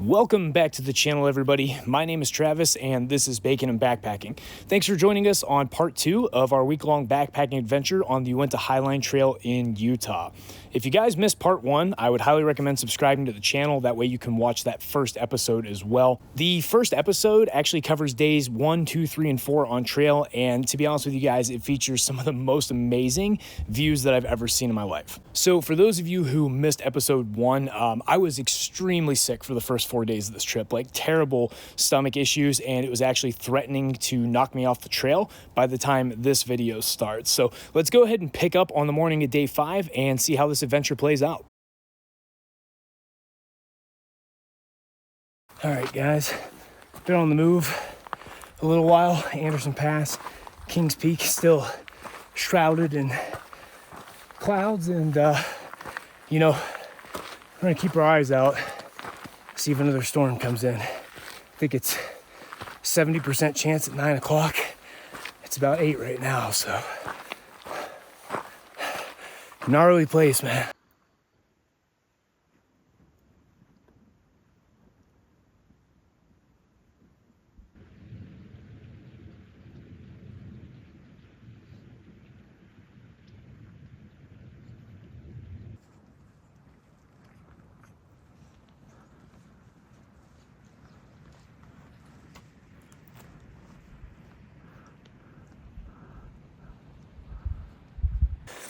Welcome back to the channel, everybody. My name is Travis, and this is Bacon and Backpacking. Thanks for joining us on part 2 of our week-long backpacking adventure on the Uinta Highline Trail in Utah. If you guys missed part 1, I would highly recommend subscribing to the channel. That way you can watch that first episode as well. The first episode actually covers days 1, 2, 3, and 4 on trail, and to be honest with you guys, it features some of the most amazing views that I've ever seen in my life. So for those of you who missed episode 1, I was extremely sick for the first 4 days of this trip, like terrible stomach issues, and it was actually threatening to knock me off the trail by the time this video starts. So let's go ahead and pick up on the morning of day 5 and see how this adventure plays out. All right, guys, been on the move a little while. Anderson Pass, Kings Peak, still shrouded in clouds, and you know, we're gonna keep our eyes out, see if another storm comes in. I think it's 70% chance at 9 o'clock. It's about 8 right now, so gnarly place, man.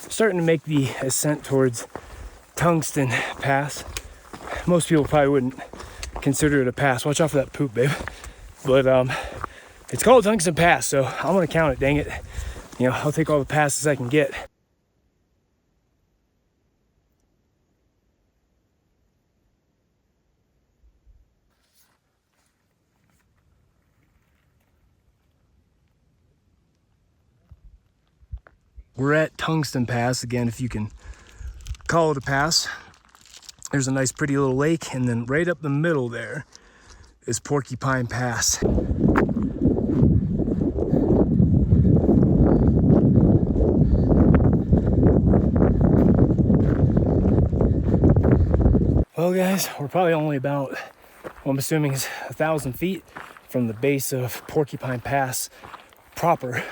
Starting to make the ascent towards Tungsten Pass. Most people probably wouldn't consider it a pass. Watch out for that poop, babe. But it's called Tungsten Pass, so I'm gonna count it, dang it. You know, I'll take all the passes I can get. We're at Tungsten Pass again, if you can call it a pass. There's a nice pretty little lake, and then right up the middle there is Porcupine Pass. Well, guys, we're probably only about, well, I'm assuming it's 1,000 feet from the base of Porcupine Pass proper.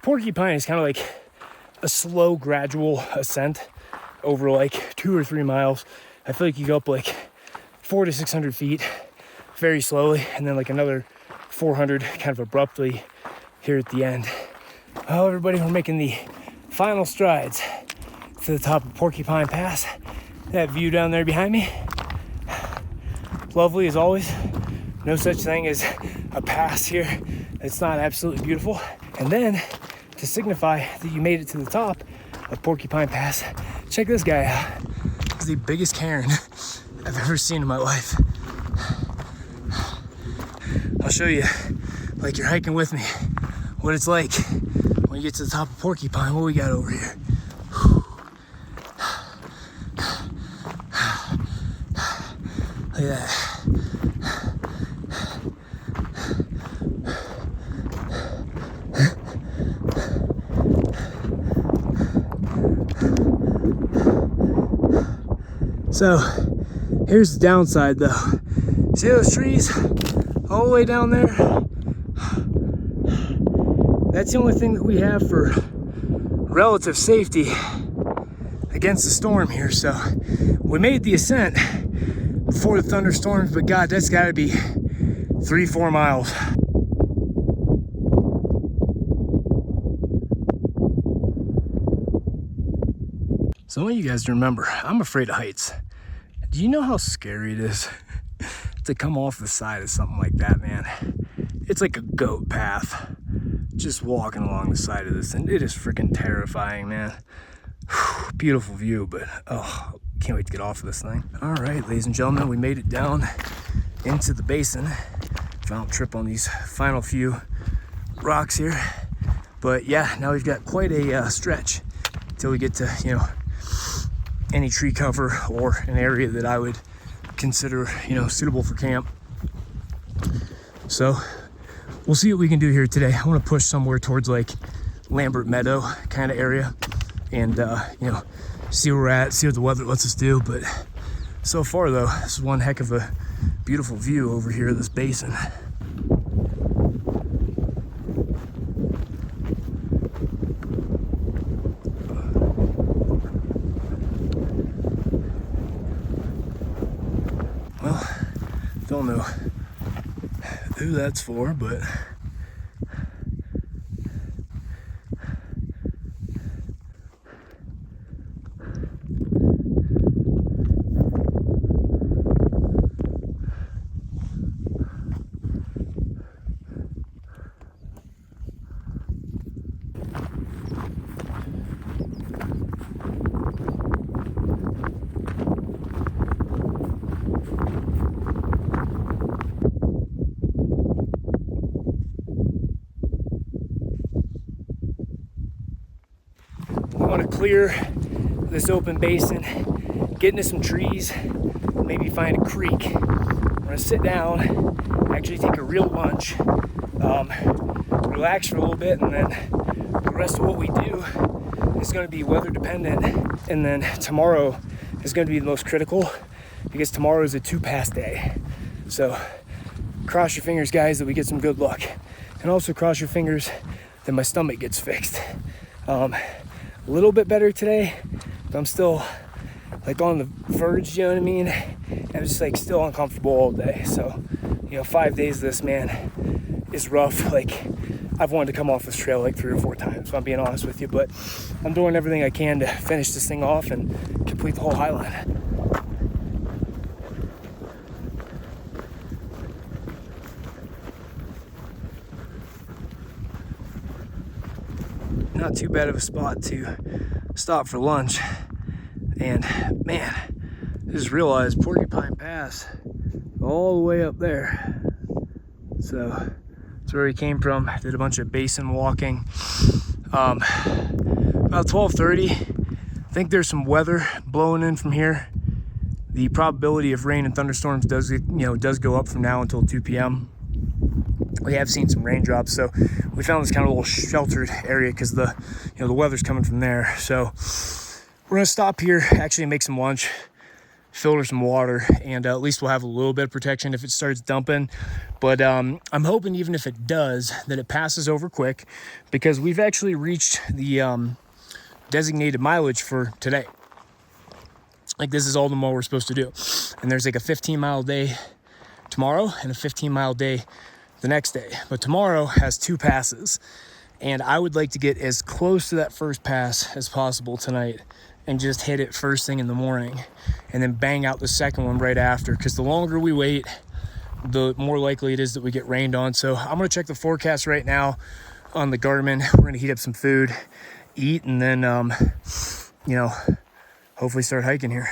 Porcupine is kind of like a slow, gradual ascent over like 2 or 3 miles. I feel like you go up like 400 to 600 feet very slowly, and then like another 400 kind of abruptly here at the end. Well, everybody, we're making the final strides to the top of Porcupine Pass. That view down there behind me, lovely as always. No such thing as a pass here that's not absolutely beautiful. And then, to signify that you made it to the top of Porcupine Pass, check this guy out. He's the biggest cairn I've ever seen in my life. I'll show you, like you're hiking with me, what it's like when you get to the top of Porcupine. What we got over here? Look at that. So here's the downside though. See those trees all the way down there? That's the only thing that we have for relative safety against the storm here. So we made the ascent before the thunderstorms, but God, that's gotta be 3-4 miles. So I want you guys to remember, I'm afraid of heights. Do you know how scary it is to come off the side of something like that, man? It's like a goat path, just walking along the side of this, and it is freaking terrifying, man. Whew, beautiful view, but oh, can't wait to get off of this thing. All right, ladies and gentlemen, we made it down into the basin. Final trip on these final few rocks here. But yeah, now we've got quite a stretch until we get to, you know, any tree cover or an area that I would consider, you know, suitable for camp. So we'll see what we can do here today. I want to push somewhere towards like Lambert Meadow kind of area, and you know, see where we're at, see what the weather lets us do. But So far though, this is one heck of a beautiful view over here of this basin. Well, don't know who that's for, but I want to clear this open basin, get into some trees, maybe find a creek. I'm gonna sit down, actually take a real lunch, relax for a little bit, and then the rest of what we do is going to be weather dependent. And then tomorrow is going to be the most critical because tomorrow is a 2-pass day. So cross your fingers, guys, that we get some good luck, and also cross your fingers that my stomach gets fixed. A little bit better today, but I'm still like on the verge, you know what I mean? I'm just like still uncomfortable all day. So, 5 days of this, man, is rough. Like, I've wanted to come off this trail like 3 or 4 times, if I'm being honest with you, but I'm doing everything I can to finish this thing off and complete the whole highline. Not too bad of a spot to stop for lunch. And man, I just realized Porcupine Pass all the way up there. So that's where we came from. Did a bunch of basin walking. About 12:30. I think there's some weather blowing in from here. The probability of rain and thunderstorms does go up from now until 2 p.m. We have seen some raindrops, so we found this kind of little sheltered area because the weather's coming from there. So we're gonna stop here, actually make some lunch, filter some water, and at least we'll have a little bit of protection if it starts dumping. But I'm hoping even if it does, that it passes over quick, because we've actually reached the designated mileage for today. Like, this is all the more we're supposed to do. And there's like a 15-mile day tomorrow and a 15-mile day the next day. But tomorrow has 2 passes, and I would like to get as close to that first pass as possible tonight and just hit it first thing in the morning and then bang out the second one right after, because the longer we wait, the more likely it is that we get rained on. So I'm going to check the forecast right now on the Garmin. We're going to heat up some food, eat, and then hopefully start hiking here.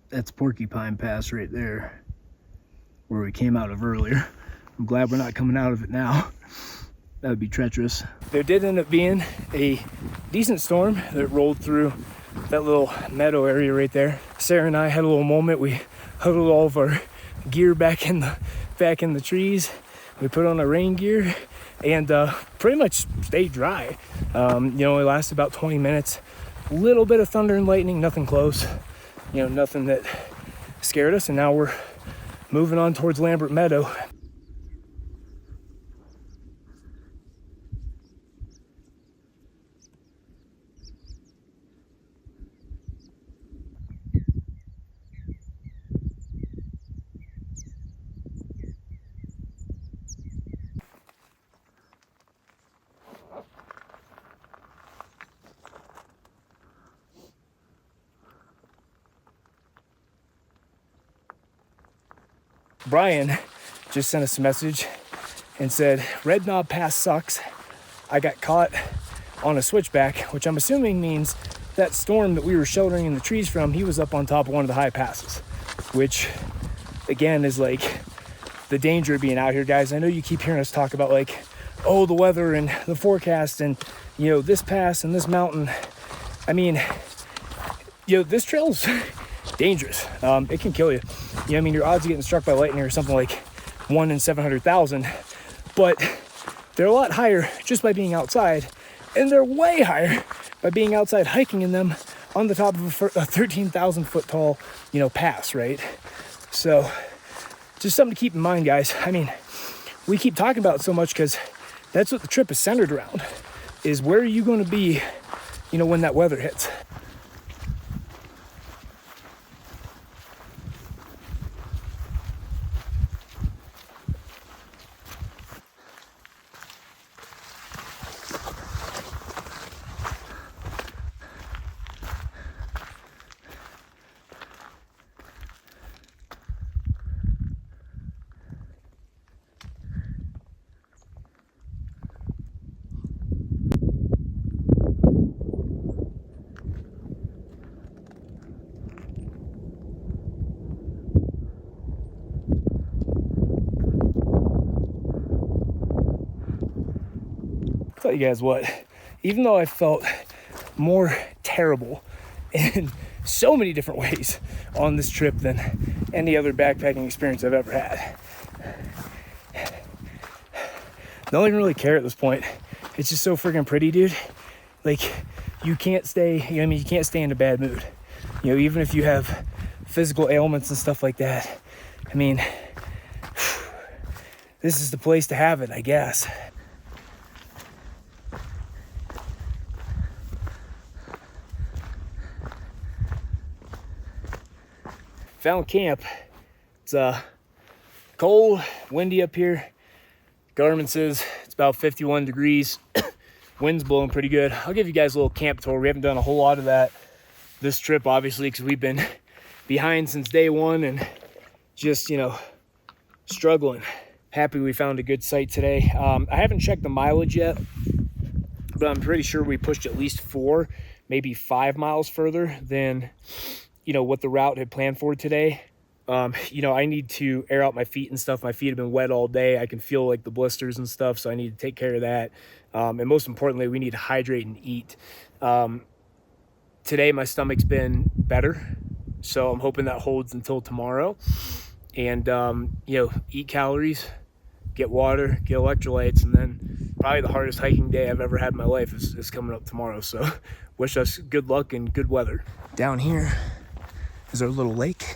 That's Porcupine Pass right there, where we came out of earlier. I'm glad we're not coming out of it now. That would be treacherous. There did end up being a decent storm that rolled through that little meadow area right there. Sarah and I had a little moment. We huddled all of our gear back in the trees. We put on our rain gear and pretty much stayed dry. It lasted about 20 minutes. A little bit of thunder and lightning, nothing close. Nothing that scared us. And now we're moving on towards Lambert Meadow. Brian just sent us a message and said, Red Knob Pass sucks. I got caught on a switchback, which I'm assuming means that storm that we were sheltering in the trees from, he was up on top of one of the high passes, which again is like the danger of being out here, guys. I know you keep hearing us talk about like, oh, the weather and the forecast and, this pass and this mountain. I mean, this trail's dangerous. It can kill you. Your odds of getting struck by lightning are something like 1 in 700,000, but they're a lot higher just by being outside, and they're way higher by being outside hiking in them on the top of a 13,000 foot tall, you know, pass, right? So just something to keep in mind, guys. I mean, we keep talking about it so much because that's what the trip is centered around, is where are you going to be, you know, when that weather hits. Tell you guys what, even though I felt more terrible in so many different ways on this trip than any other backpacking experience I've ever had, don't even really care at this point. It's just so freaking pretty, dude. Like, you can't stay, you know, I mean, you can't stay in a bad mood, you know, even if you have physical ailments and stuff like that. I mean, this is the place to have it, I guess. Found camp. It's cold, windy up here. Garmin says it's about 51 degrees. Wind's blowing pretty good. I'll give you guys a little camp tour. We haven't done a whole lot of that this trip, obviously, because we've been behind since day one and just, you know, struggling. Happy we found a good site today. I haven't checked the mileage yet, but I'm pretty sure we pushed at least 4, maybe 5 miles further than, you know, what the route had planned for today. You know, I need to air out my feet and stuff. My feet have been wet all day. I can feel like the blisters and stuff, so I need to take care of that. And most importantly, we need to hydrate and eat. Today, my stomach's been better, so I'm hoping that holds until tomorrow. And, you know, eat calories, get water, get electrolytes, and then probably the hardest hiking day I've ever had in my life is coming up tomorrow. So wish us good luck and good weather. Down here is our little lake.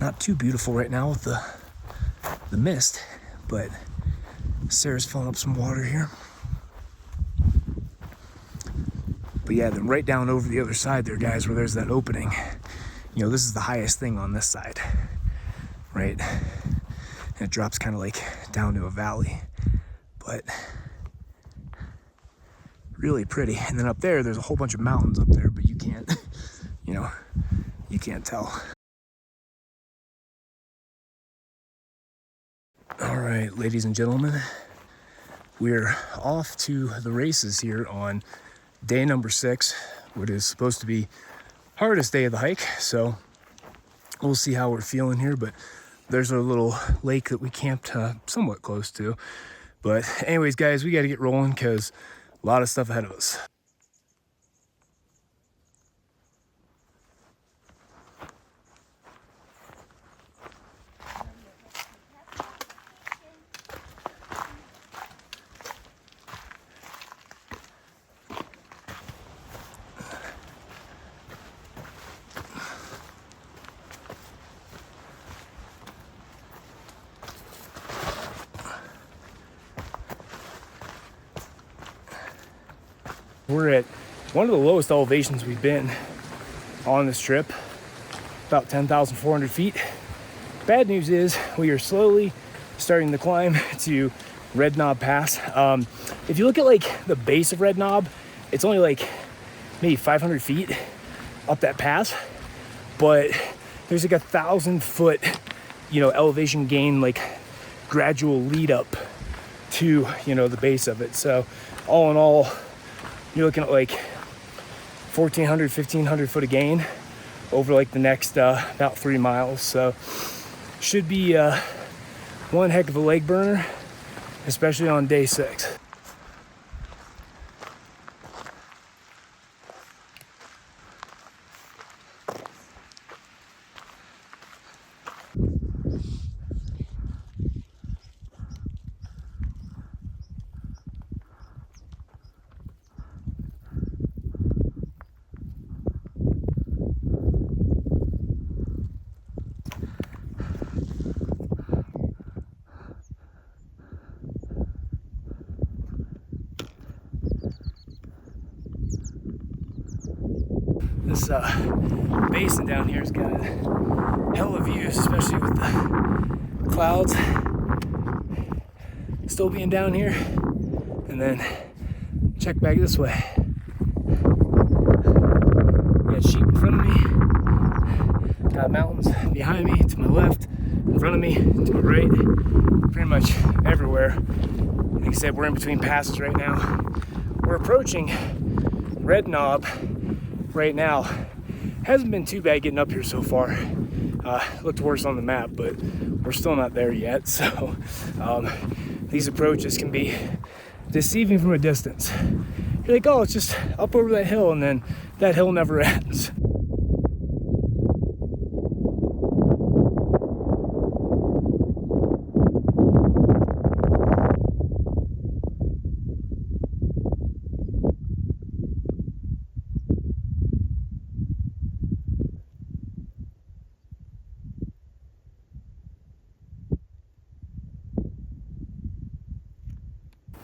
Not too beautiful right now with the mist, but Sarah's filling up some water here. But yeah, then right down over the other side there, guys, where there's that opening, you know, this is the highest thing on this side, right? And it drops kind of like down to a valley, but really pretty. And then up there, there's a whole bunch of mountains up there, but you can't, you know, you can't tell. All right, ladies and gentlemen, we're off to the races here on day number 6, what is supposed to be hardest day of the hike. So we'll see how we're feeling here, but there's our little lake that we camped somewhat close to. But anyways, guys, we got to get rolling because a lot of stuff ahead of us. We're at one of the lowest elevations we've been on this trip, about 10,400 feet. Bad news is we are slowly starting to climb to Red Knob Pass. If you look at like the base of Red Knob, it's only like maybe 500 feet up that pass, but there's like 1,000 foot, you know, elevation gain, like gradual lead up to, you know, the base of it. So all in all, you're looking at like 1,400, 1,500 foot of gain over like the next about 3 miles. So should be one heck of a leg burner, especially on day 6. This basin down here has got hella views, especially with the clouds still being down here. And then check back this way. Got sheep in front of me, got mountains behind me, to my left, in front of me, to my right, pretty much everywhere. Like I said, we're in between passes right now. We're approaching Red Knob right now. Hasn't been too bad getting up here so far. Looked worse on the map, but we're still not there yet. So these approaches can be deceiving from a distance. You're like, oh, it's just up over that hill, and then that hill never ends.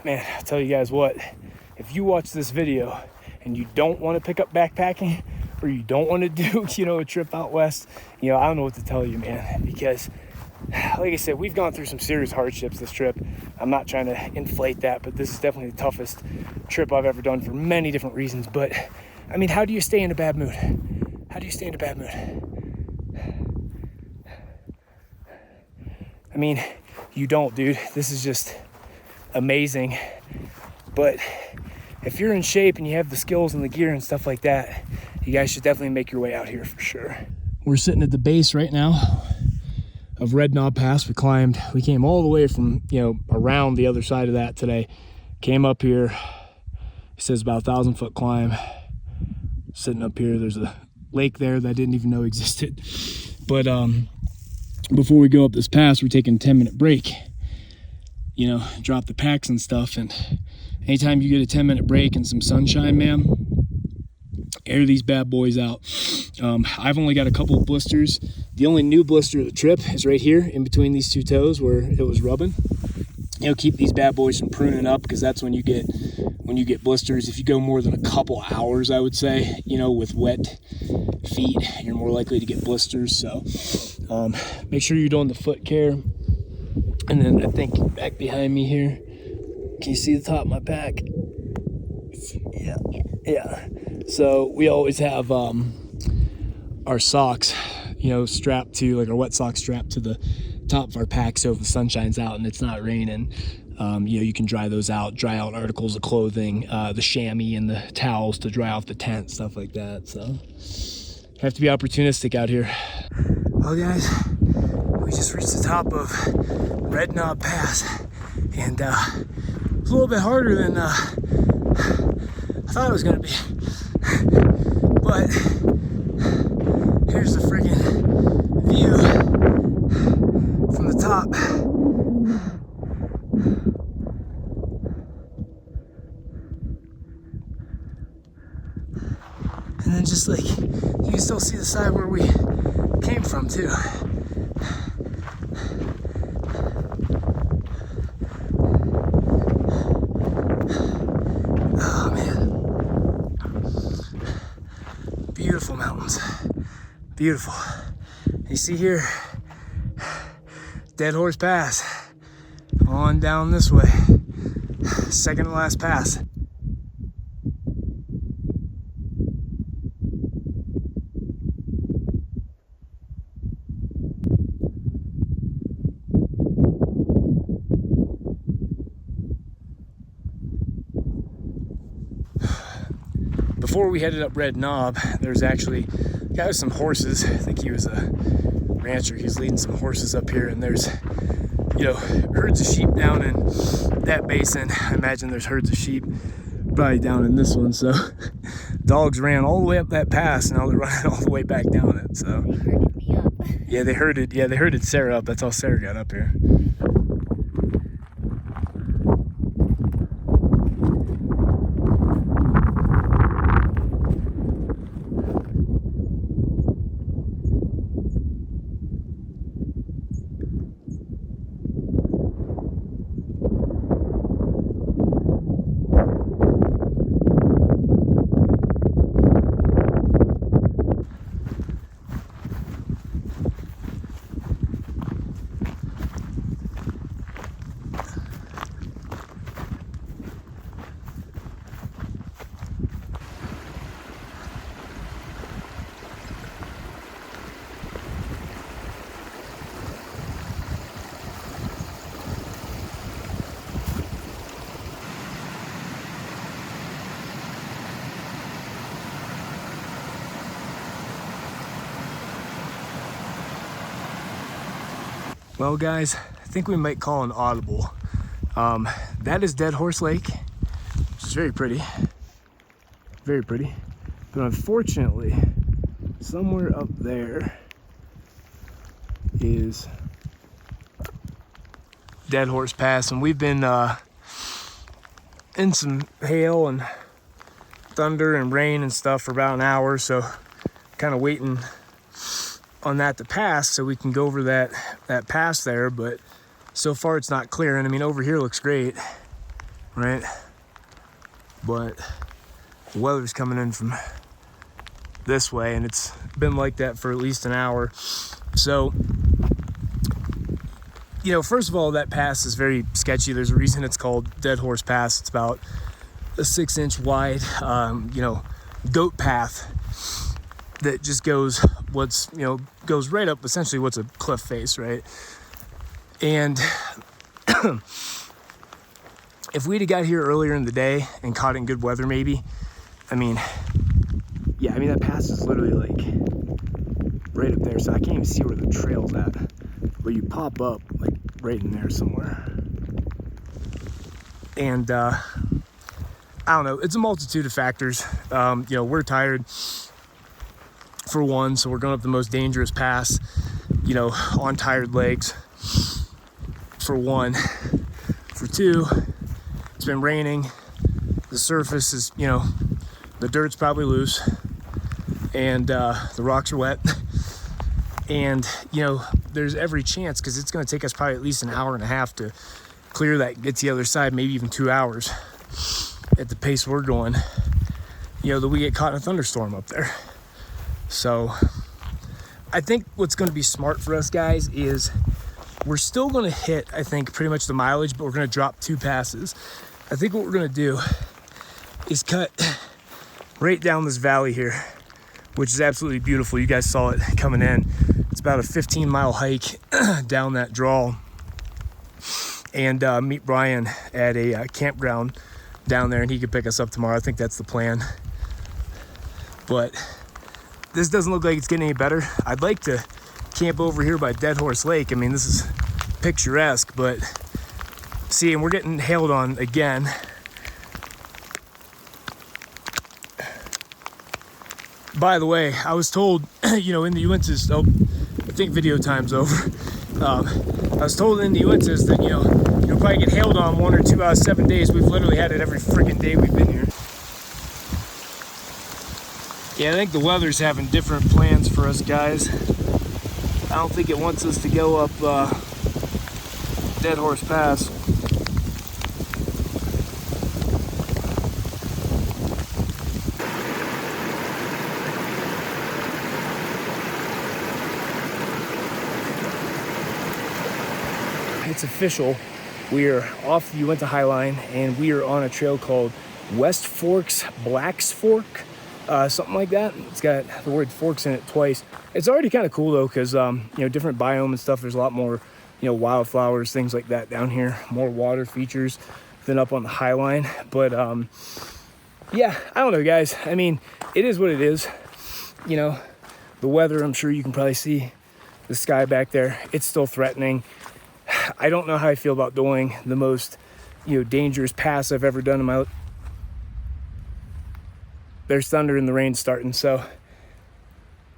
Man, I'll tell you guys what, if you watch this video and you don't want to pick up backpacking, or you don't want to do, a trip out west, I don't know what to tell you, man, because like I said, we've gone through some serious hardships this trip. I'm not trying to inflate that, but this is definitely the toughest trip I've ever done for many different reasons. But I mean, how do you stay in a bad mood? How do you stay in a bad mood? I mean, you don't, dude. This is just amazing. But if you're in shape and you have the skills and the gear and stuff like that, you guys should definitely make your way out here for sure. We're sitting at the base right now of Red Knob Pass. We came all the way from, around the other side of that today. Came up here. It says about 1,000-foot climb. Sitting up here, there's a lake there that I didn't even know existed. But before we go up this pass, we're taking a 10-minute break. Drop the packs and stuff. And anytime you get a 10-minute break and some sunshine, man, air these bad boys out. I've only got a couple of blisters. The only new blister of the trip is right here in between these two toes where it was rubbing. Keep these bad boys from pruning up, because that's when you get blisters. If you go more than a couple hours, I would say, with wet feet, you're more likely to get blisters. So make sure you're doing the foot care. And then I think back behind me here, can you see the top of my pack? Yeah. So we always have our socks, strapped to, like our wet socks strapped to the top of our pack, so if the sun shines out and it's not raining, you can dry those out, dry out articles of clothing, the chamois and the towels to dry off the tent, stuff like that. So have to be opportunistic out here. Well, guys, we just reached the top of Red Knob Pass, and it's a little bit harder than I thought it was gonna be. But here's the friggin' view from the top. And then just like, you can still see the side where we came from too. Oh man. Beautiful mountains. Beautiful. You see here, Dead Horse Pass. On down this way. Second to last pass. Before we headed up Red Knob, there's actually a guy with some horses. I think he was a rancher. He's leading some horses up here, and there's herds of sheep down in that basin. I imagine there's herds of sheep probably down in this one. So dogs ran all the way up that pass, and now they're running all the way back down it. So they herded me up. Yeah, they herded Sarah up. That's how Sarah got up here. Well, guys, I think we might call an audible. That is Dead Horse Lake, which is very pretty. Very pretty. But unfortunately, somewhere up there is Dead Horse Pass, and we've been in some hail and thunder and rain and stuff for about an hour, so kind of waiting on that to pass so we can go over that pass there. But so far it's not clear, and I mean over here looks great, right? But the weather's coming in from this way, and it's been like that for at least an hour. So, you know, first of all, that pass is very sketchy. There's a reason it's called Dead Horse Pass. It's about a 6-inch wide, you know, goat path that just goes goes right up essentially what's a cliff face, right? And if we'd have got here earlier in the day and caught it in good weather, maybe, I mean, yeah, I mean, that pass is literally like right up there, so I can't even see where the trail's at, but you pop up like right in there somewhere. And I don't know, it's a multitude of factors. You know, we're tired for one, so we're going up the most dangerous pass, you know, on tired legs, for one. For two, it's been raining, the surface is, you know, the dirt's probably loose, and the rocks are wet, and, you know, there's every chance, because it's going to take us probably at least an hour and a half to clear that, get to the other side, maybe even 2 hours at the pace we're going, you know, that we get caught in a thunderstorm up there. So I think what's going to be smart for us, guys, is we're still going to hit, I think, pretty much the mileage, but we're going to drop 2 passes. I think what we're going to do is cut right down this valley here, which is absolutely beautiful. You guys saw it coming in. It's about a 15-mile hike down that draw, and meet Brian at a campground down there, and he could pick us up tomorrow. I think that's the plan. But this doesn't look like it's getting any better. I'd like to camp over here by Dead Horse Lake. I mean, this is picturesque, but see, and we're getting hailed on again. By the way, I was told, you know, in the Uintas, oh, I think video time's over. I was told in the Uintas that, you know, you'll probably get hailed on 1 or 2 out of 7 days. We've literally had it every freaking day we've been here. Yeah, I think the weather's having different plans for us, guys. I don't think it wants us to go up Dead Horse Pass. It's official. We are off the Uinta Highline, and we are on a trail called West Forks Black's Fork. Something like that. It's got the word forks in it twice. It's already kind of cool though, because you know, different biome and stuff. There's a lot more, you know, wildflowers, things like that down here. More water features than up on the Highline. But yeah, I don't know, guys. I mean, it is what it is. You know, the weather, I'm sure you can probably see the sky back there. It's still threatening. I don't know how I feel about doing the most, you know, dangerous pass I've ever done in my life. There's thunder and the rain starting, so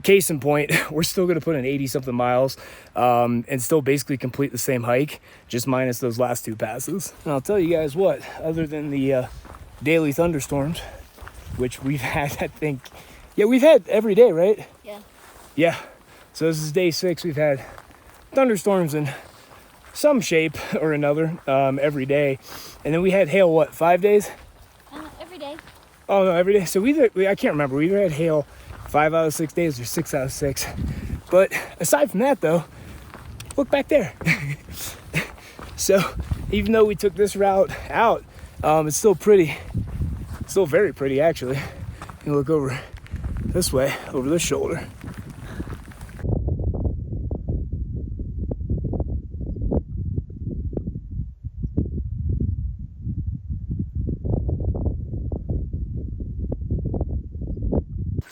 case in point, we're still going to put in 80-something miles and still basically complete the same hike, just minus those last 2 passes. And I'll tell you guys what, other than the daily thunderstorms, which we've had, I think, yeah, we've had every day, right? Yeah. Yeah. So this is day 6. We've had thunderstorms in some shape or another every day. And then we had hail, what, 5 days? Every day. Oh, no, every day. So I can't remember. We either had hail 5 out of 6 days or 6 out of 6. But aside from that, though, look back there. So even though we took this route out, it's still pretty. Still very pretty, actually. You look over this way, over this shoulder.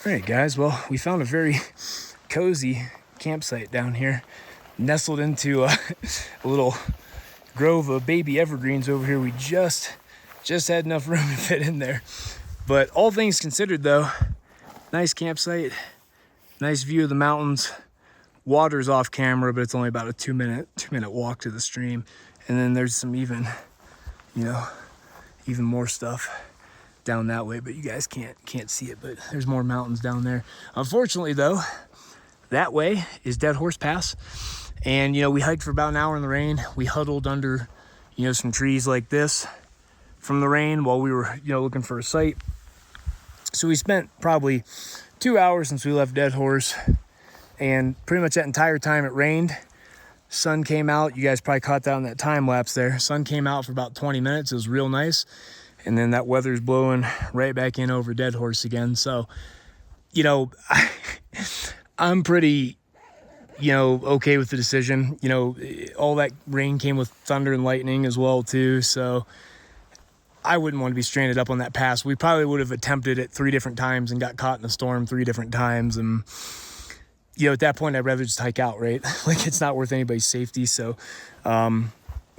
All right, guys, well, we found a very cozy campsite down here. nestled into a little grove of baby evergreens over here. We just had enough room to fit in there. But all things considered though, nice campsite, nice view of the mountains. Water's off camera, but it's only about a two minute walk to the stream. And then there's some even more stuff down that way, but you guys can't see it, but there's more mountains down there. Unfortunately though, that way is Dead Horse Pass. And we hiked for about an hour in the rain. We huddled under some trees like this from the rain while we were looking for a site. So we spent probably 2 hours since we left Dead Horse, and pretty much that entire time it rained. Sun came out. You guys probably caught that on that time lapse there. Sun came out for about 20 minutes. It was real nice. And then that weather's blowing right back in over Dead Horse again. So, I'm pretty, okay with the decision. All that rain came with thunder and lightning as well too. So I wouldn't want to be stranded up on that pass. We probably would have attempted it 3 different times and got caught in a storm 3 different times. And, at that point, I'd rather just hike out, right? Like, it's not worth anybody's safety. So, I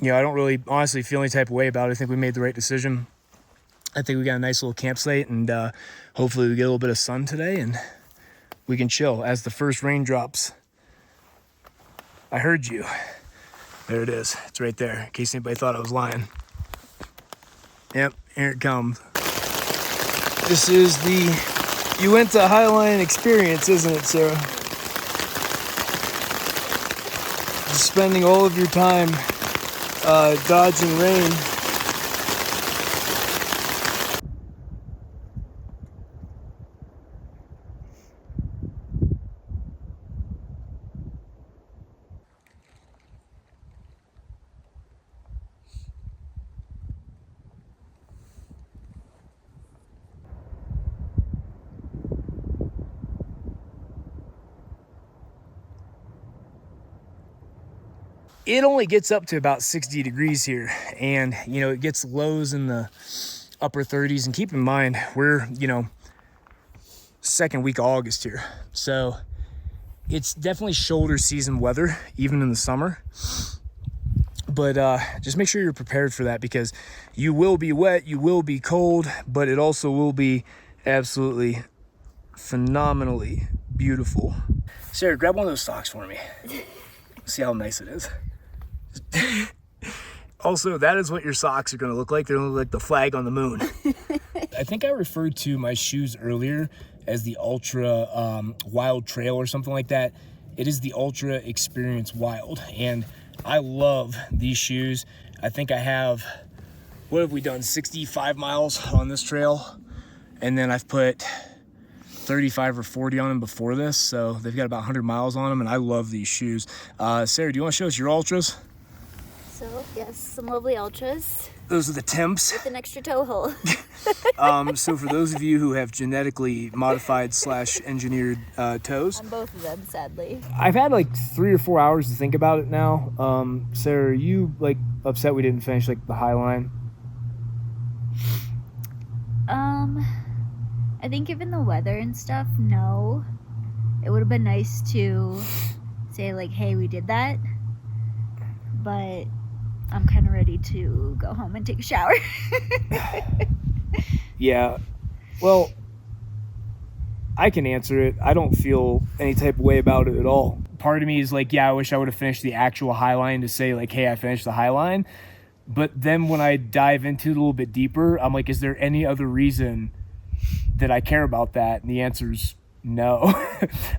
don't really honestly feel any type of way about it. I think we made the right decision. I think we got a nice little campsite, and hopefully we get a little bit of sun today and we can chill as the first raindrops. I heard you. There it is. It's right there, in case anybody thought I was lying. Yep, here it comes. This is the Uinta Highline experience, isn't it, Sarah? Just spending all of your time dodging rain. It only gets up to about 60 degrees here, and it gets lows in the upper 30s. And keep in mind, we're second week of August here, so it's definitely shoulder season weather even in the summer. But just make sure you're prepared for that, because you will be wet, you will be cold, but it also will be absolutely phenomenally beautiful. Sarah, grab one of those socks for me. See how nice it is. Also, that is what your socks are going to look like. They're going to look like the flag on the moon. I think I referred to my shoes earlier as the Ultra Wild Trail or something like that. It is the Ultra Experience Wild, and I love these shoes. I think I have, what have we done, 65 miles on this trail, and then I've put 35 or 40 on them before this, so they've got about 100 miles on them, and I love these shoes. Sarah, do you want to show us your Ultras? So, yes, some lovely Ultras. Those are the Temps. With an extra toe hole. So for those of you who have genetically modified / engineered toes. On both of them, sadly. I've had like 3 or 4 hours to think about it now. Sarah, are you upset we didn't finish the Highline? I think given the weather and stuff, no. It would have been nice to say hey, we did that. But I'm kind of ready to go home and take a shower. Yeah. Well, I can answer it. I don't feel any type of way about it at all. Part of me is I wish I would have finished the actual Highline to say hey, I finished the Highline. But then when I dive into it a little bit deeper, I'm is there any other reason that I care about that? And the answer is no.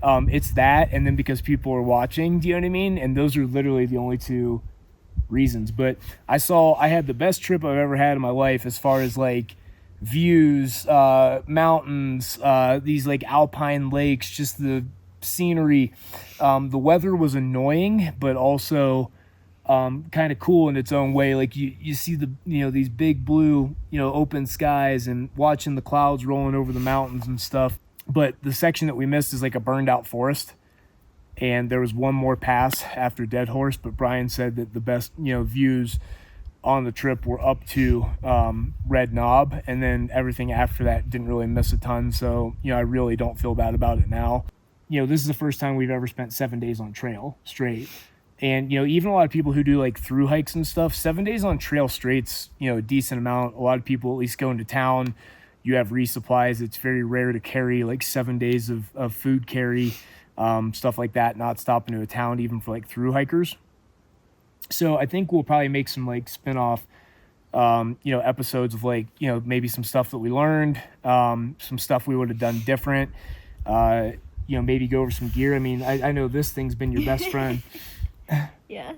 It's that, and then because people are watching, do you know what I mean? And those are literally the only 2 reasons. But I had the best trip I've ever had in my life as far as views, mountains, these Alpine lakes, just the scenery. The weather was annoying, but also kind of cool in its own way. You see these big blue open skies and watching the clouds rolling over the mountains and stuff. But the section that we missed is a burned out forest, and there was one more pass after Dead Horse, but Brian said that the best views on the trip were up to Red Knob, and then everything after that didn't really miss a ton. So I really don't feel bad about it now. This is the first time we've ever spent 7 days on trail straight. And, even a lot of people who do like through hikes and stuff, 7 days on trail straight's, a decent amount. A lot of people at least go into town. You have resupplies. It's very rare to carry like 7 days of food carry, stuff like that, not stopping to a town even for like through hikers. So I think we'll probably make some like spin-off episodes of like, maybe some stuff that we learned, some stuff we would have done different, maybe go over some gear. I mean, I know this thing's been your best friend. Yeah.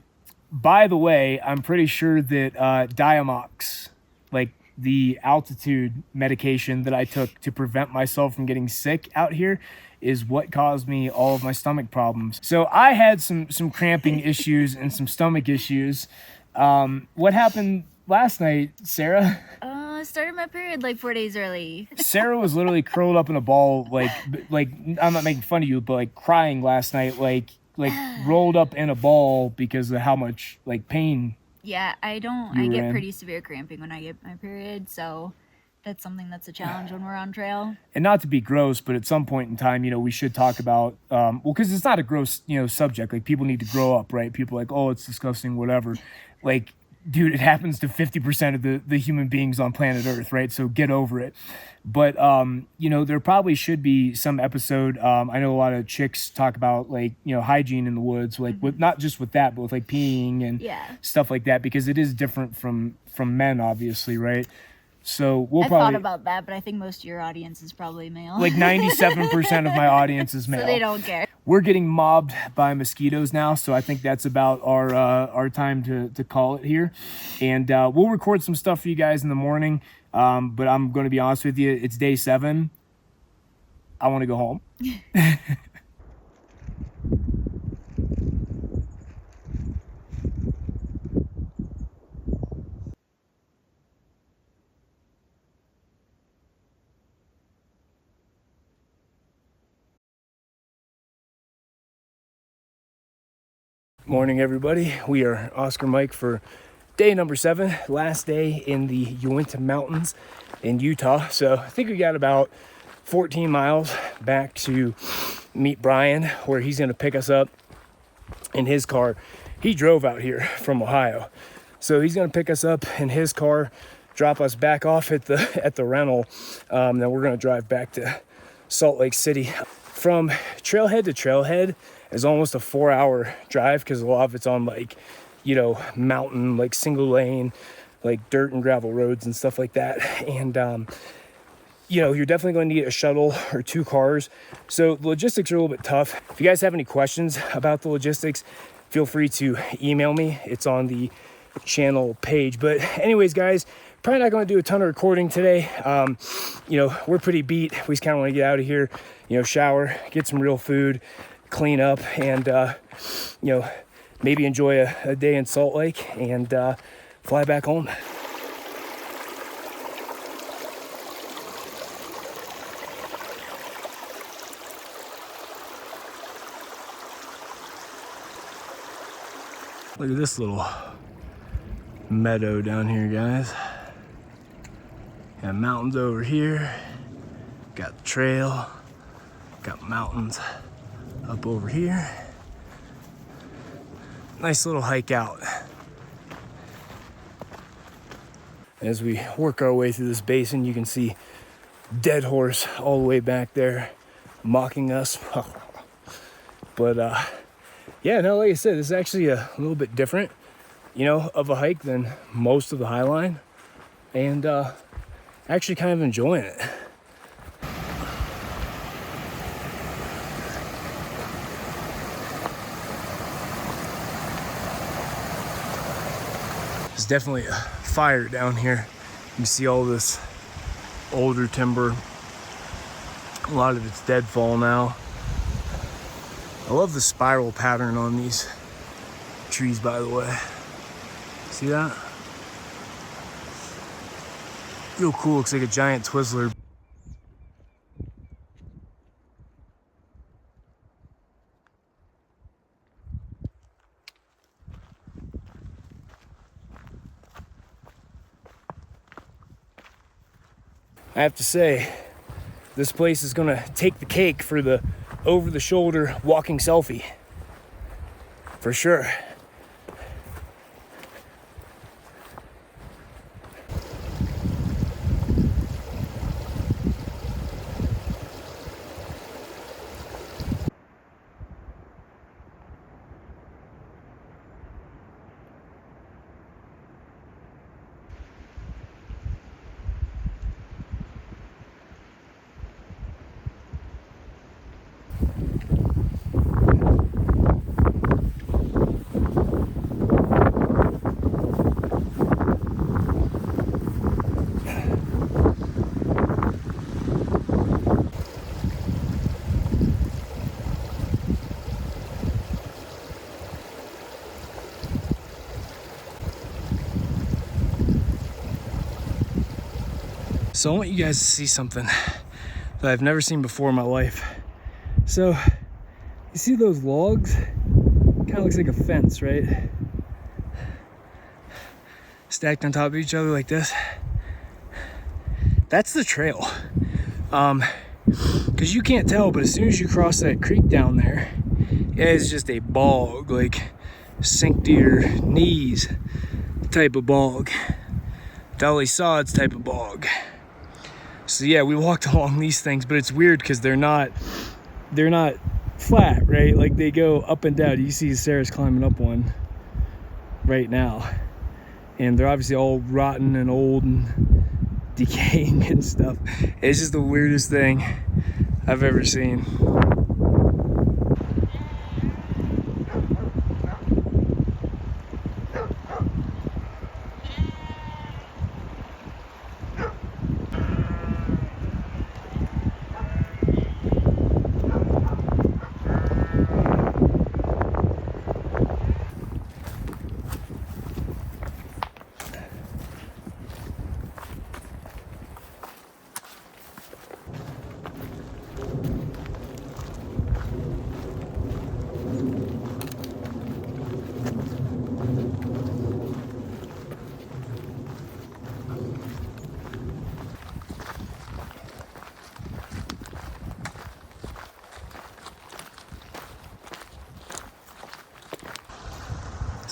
By the way, I'm pretty sure that Diamox, like the altitude medication that I took to prevent myself from getting sick out here, is what caused me all of my stomach problems. So I had some cramping issues and some stomach issues. What happened last night, Sarah? I started my period like 4 days early. Sarah was literally curled up in a ball, like I'm not making fun of you, but like crying last night, like rolled up in a ball because of how much like pain. Yeah, I get pretty severe cramping when I get my period, so that's something that's a challenge when we're on trail. And not to be gross, but at some point in time, we should talk about, because it's not a gross, subject. Like, people need to grow up, right? People are like, oh, it's disgusting, whatever. Like, dude, it happens to 50% of the human beings on planet Earth, right? So get over it. But, there probably should be some episode. I know a lot of chicks talk about, like, hygiene in the woods, like, with not just with that, but with, like, peeing and stuff like that, because it is different from men, obviously, right? So I thought about that, but I think most of your audience is probably male. Like 97% of my audience is male. So they don't care. We're getting mobbed by mosquitoes now, so I think that's about our time to call it here. And we'll record some stuff for you guys in the morning. But I'm going to be honest with you, it's day 7. I want to go home. Morning, everybody. We are Oscar Mike for day number 7, last day in the Uinta Mountains in Utah. So I think we got about 14 miles back to meet Brian, where he's going to pick us up in his car. He drove out here from Ohio, so he's going to pick us up in his car, drop us back off at the rental. Then we're going to drive back to Salt Lake City. From trailhead to trailhead is almost a 4-hour drive, because a lot of it's on like, mountain, like single lane, like dirt and gravel roads and stuff like that. And, you're definitely going to need a shuttle or 2 cars. So the logistics are a little bit tough. If you guys have any questions about the logistics, feel free to email me. It's on the channel page. But anyways, guys, probably not going to do a ton of recording today. We're pretty beat. We just kind of want to get out of here, shower, get some real food, clean up, and maybe enjoy a day in Salt Lake and fly back home. Look at this little meadow down here, guys. Got mountains over here, got the trail, got mountains up over here. Nice little hike out. As we work our way through this basin, you can see dead horse all the way back there mocking us. But yeah, no, like I said, this is actually a little bit different, of a hike than most of the Highline, and actually kind of enjoying it. There's definitely a fire down here. You see all this older timber. A lot of it's deadfall now. I love the spiral pattern on these trees, by the way. See that? Real cool, looks like a giant Twizzler. I have to say, this place is gonna take the cake for the over-the-shoulder walking selfie. For sure. So I want you guys to see something that I've never seen before in my life. So you see those logs? Kind of looks like a fence, right? Stacked on top of each other like this. That's the trail. Because you can't tell, but as soon as you cross that creek down there, it is just a bog, like sink to your knees type of bog. Dolly sods type of bog. So yeah, we walked along these things, but it's weird because they're not flat, right? Like they go up and down. You see Sarah's climbing up one right now, and they're obviously all rotten and old and decaying and stuff. It's just the weirdest thing I've ever seen.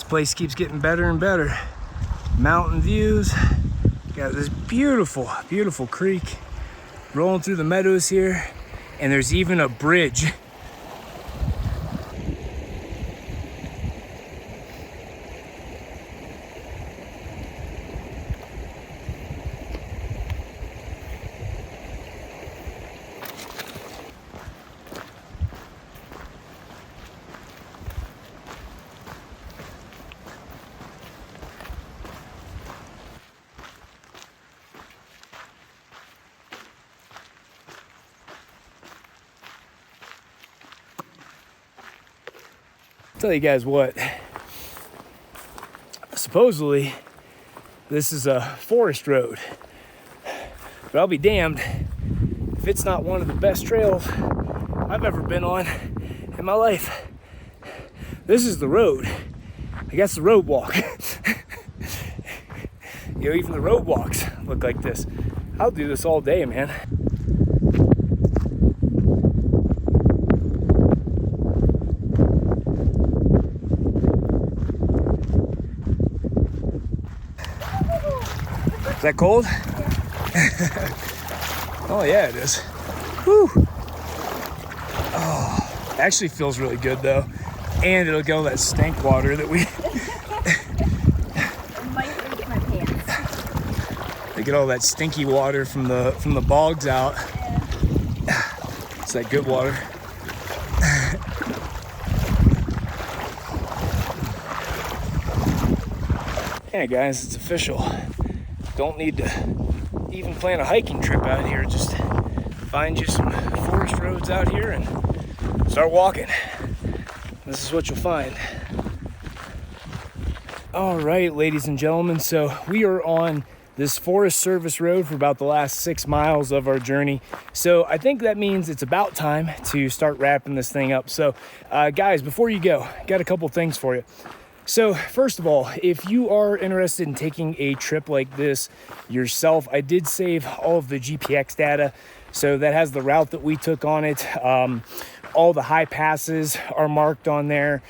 Place keeps getting better and better. Mountain views. Got this beautiful, beautiful creek rolling through the meadows here, and there's even a bridge. Tell you guys what, supposedly this is a forest road, but I'll be damned if it's not one of the best trails I've ever been on in my life. This is the road. I guess the road walk. You know, even the road walks look like this. I'll do this all day, man. Is that cold? Oh yeah, it is. Whew. Oh, actually feels really good though, and it'll get all that stank water that we. It might break my pants. They get all that stinky water from the bogs out. Yeah. It's that good water. Yeah, guys, it's official. Don't need to even plan a hiking trip out here. Just find you some forest roads out here and start walking. This is what you'll find. All right, ladies and gentlemen, so we are on this Forest Service road for about the last 6 miles of our journey. So I think that means it's about time to start wrapping this thing up. So guys, before you go, got a couple things for you. So first of all, if you are interested in taking a trip like this yourself, I did save all of the GPX data. So that has the route that we took on it. All the high passes are marked on there.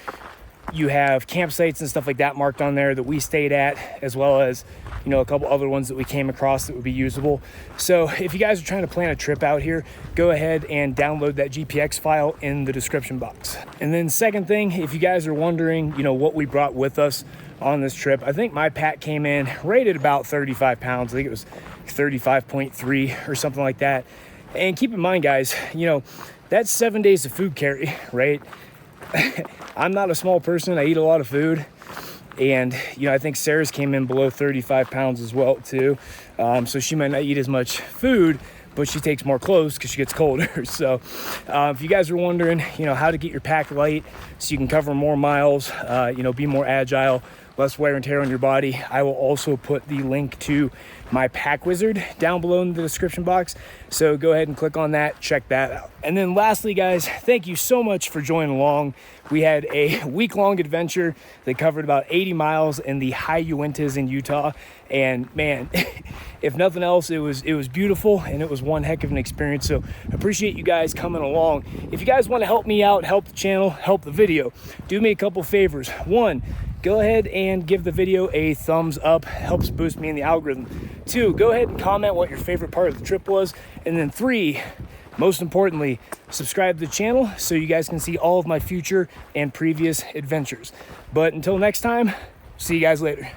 You have campsites and stuff like that marked on there that we stayed at, as well as, you know, a couple other ones that we came across that would be usable. So if you guys are trying to plan a trip out here, go ahead and download that GPX file in the description box. And then second thing, if you guys are wondering, you know, what we brought with us on this trip, I think my pack came in right at about 35 pounds. I think it was 35.3 or something like that. And keep in mind, guys, you know, that's 7 days of food carry, right? I'm not a small person. I eat a lot of food. And, you know, I think Sarah's came in below 35 pounds as well, too. So she might not eat as much food, but she takes more clothes because she gets colder. So if you guys are wondering, you know, how to get your pack light so you can cover more miles, you know, be more agile, less wear and tear on your body. I will also put the link to my Pack Wizard down below in the description box. So go ahead and click on that, check that out. And then lastly, guys, thank you so much for joining along. We had a week-long adventure that covered about 80 miles in the High Uintas in Utah. And man, if nothing else, it was beautiful, and it was one heck of an experience. So appreciate you guys coming along. If you guys want to help me out, help the channel, help the video, do me a couple favors. One, go ahead and give the video a thumbs up, helps boost me in the algorithm. Two, go ahead and comment what your favorite part of the trip was. And then three, most importantly, subscribe to the channel so you guys can see all of my future and previous adventures. But until next time, see you guys later.